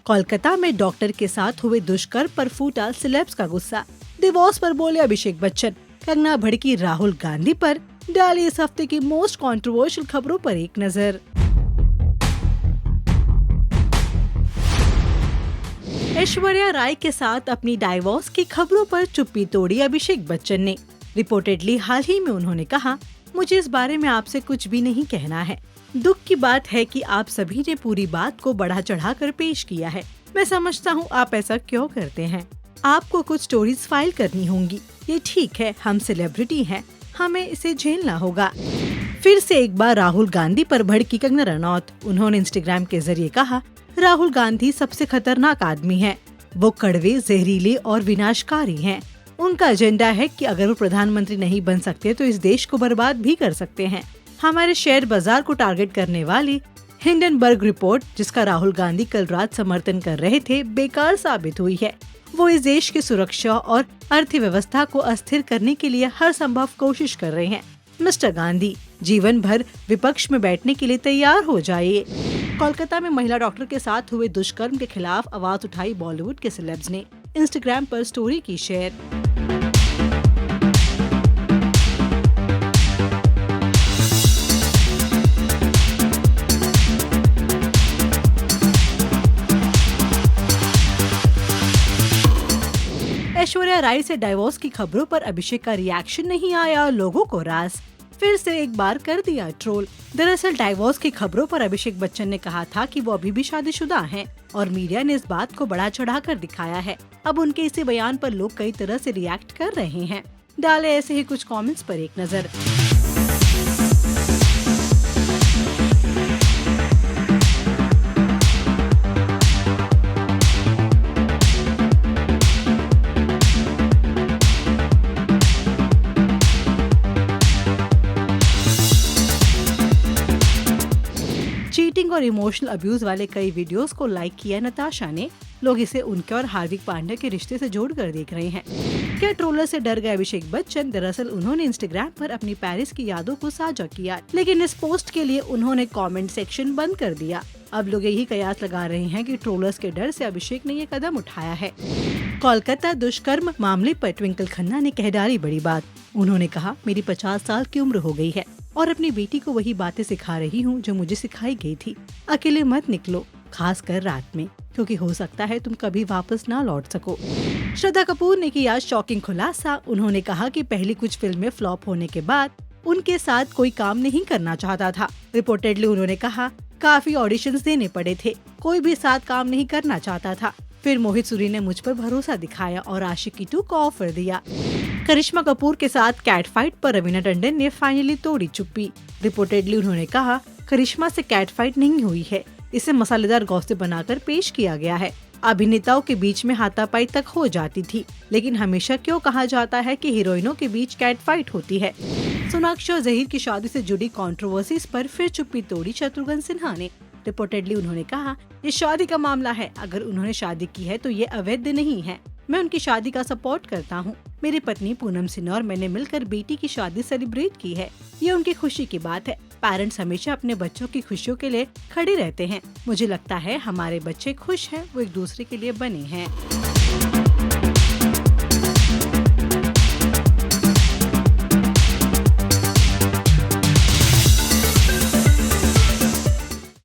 कोलकाता में डॉक्टर के साथ हुए दुष्कर्म पर फूटा सेलेब्स का गुस्सा। डिवोर्स पर बोले अभिषेक बच्चन। कंगना भड़की राहुल गांधी पर। डाली इस हफ्ते की मोस्ट कंट्रोवर्शियल खबरों पर एक नजर। ऐश्वर्या राय के साथ अपनी डाइवोर्स की खबरों पर चुप्पी तोड़ी अभिषेक बच्चन ने। रिपोर्टेडली हाल ही में उन्होंने कहा, मुझे इस बारे में आपसे कुछ भी नहीं कहना है। दुख की बात है कि आप सभी ने पूरी बात को बढ़ा चढ़ा कर पेश किया है। मैं समझता हूँ आप ऐसा क्यों करते हैं। आपको कुछ स्टोरीज फाइल करनी होंगी। ये ठीक है, हम सेलिब्रिटी हैं, हमें इसे झेलना होगा। फिर से एक बार राहुल गांधी पर भड़की कंगना रनौत। उन्होंने इंस्टाग्राम के जरिए कहा, राहुल गांधी सबसे खतरनाक आदमी हैं। वो कड़वे, जहरीले और विनाशकारी हैं। उनका एजेंडा है कि अगर वो प्रधानमंत्री नहीं बन सकते तो इस देश को बर्बाद भी कर सकते हैं। हमारे शेयर बाजार को टारगेट करने वाली हिंडनबर्ग रिपोर्ट, जिसका राहुल गांधी कल रात समर्थन कर रहे थे, बेकार साबित हुई है। वो इस देश की सुरक्षा और अर्थव्यवस्था को अस्थिर करने के लिए हर संभव कोशिश कर रहे हैं। मिस्टर गांधी, जीवन भर विपक्ष में बैठने के लिए तैयार हो जाइए। कोलकाता में महिला डॉक्टर के साथ हुए दुष्कर्म के खिलाफ आवाज उठाई बॉलीवुड के सेलेब्स ने। इंस्टाग्राम पर स्टोरी की शेयर। ऐश्वर्या राय से डाइवोर्स की खबरों पर अभिषेक का रिएक्शन नहीं आया और लोगों को रास। फिर से एक बार कर दिया ट्रोल। दरअसल डाइवोर्स की खबरों पर अभिषेक बच्चन ने कहा था कि वो अभी भी शादीशुदा हैं और मीडिया ने इस बात को बढ़ा चढ़ा कर दिखाया है। अब उनके इसी बयान पर लोग कई तरह से रिएक्ट कर रहे हैं। डाले ऐसे ही कुछ कमेंट्स पर एक नजर। चीटिंग और इमोशनल अब्यूज वाले कई वीडियोस को लाइक किया नताशा ने। लोग इसे उनके और हार्दिक पांड्या के रिश्ते से जोड़कर देख रहे हैं। क्या ट्रोलर से डर गए अभिषेक बच्चन? दरअसल उन्होंने इंस्टाग्राम पर अपनी पेरिस की यादों को साझा किया, लेकिन इस पोस्ट के लिए उन्होंने कमेंट सेक्शन बंद कर दिया। अब लोग यही कयास लगा रहे हैं कि ट्रोलर्स के डर से अभिषेक ने ये कदम उठाया है। कोलकाता दुष्कर्म मामले पर ट्विंकल खन्ना ने कह डाली बड़ी बात। उन्होंने कहा, मेरी 50 साल की उम्र हो गई है और अपनी बेटी को वही बातें सिखा रही हूँ जो मुझे सिखाई गई थी। अकेले मत निकलो, खास कर रात में, क्योंकि हो सकता है तुम कभी वापस ना लौट सको। श्रद्धा कपूर ने किया शॉकिंग खुलासा। उन्होंने कहा कि पहली कुछ फिल्में फ्लॉप होने के बाद उनके साथ कोई काम नहीं करना चाहता था। रिपोर्टेडली उन्होंने कहा, काफी ऑडिशंस देने पड़े थे, कोई भी साथ काम नहीं करना चाहता था। फिर मोहित सूरी ने मुझ पर भरोसा दिखाया और आशिकी 2 को ऑफर दिया। करिश्मा कपूर के साथ कैट फाइट पर रवीना टंडन ने फाइनली तोड़ी चुप्पी। रिपोर्टेडली उन्होंने कहा, करिश्मा से कैट फाइट नहीं हुई है, इसे मसालेदार गॉसिप बनाकर पेश किया गया है। अभिनेताओं के बीच में हाथापाई तक हो जाती थी, लेकिन हमेशा क्यों कहा जाता है कि हीरोइनों के बीच कैट फाइट होती है। सोनाक्षी और जहीर की शादी से जुड़ी कंट्रोवर्सीज पर फिर चुप्पी तोड़ी शत्रुघ्न सिन्हा ने। रिपोर्टेडली उन्होंने कहा, ये शादी का मामला है, अगर उन्होंने शादी की है तो ये अवैध नहीं है। मैं उनकी शादी का सपोर्ट करता हूँ। मेरी पत्नी पूनम सिन्हा और मैंने मिलकर बेटी की शादी सेलिब्रेट की है, ये उनकी खुशी की बात है। पेरेंट्स हमेशा अपने बच्चों की खुशियों के लिए खड़े रहते हैं। मुझे लगता है हमारे बच्चे खुश हैं, वो एक दूसरे के लिए बने हैं।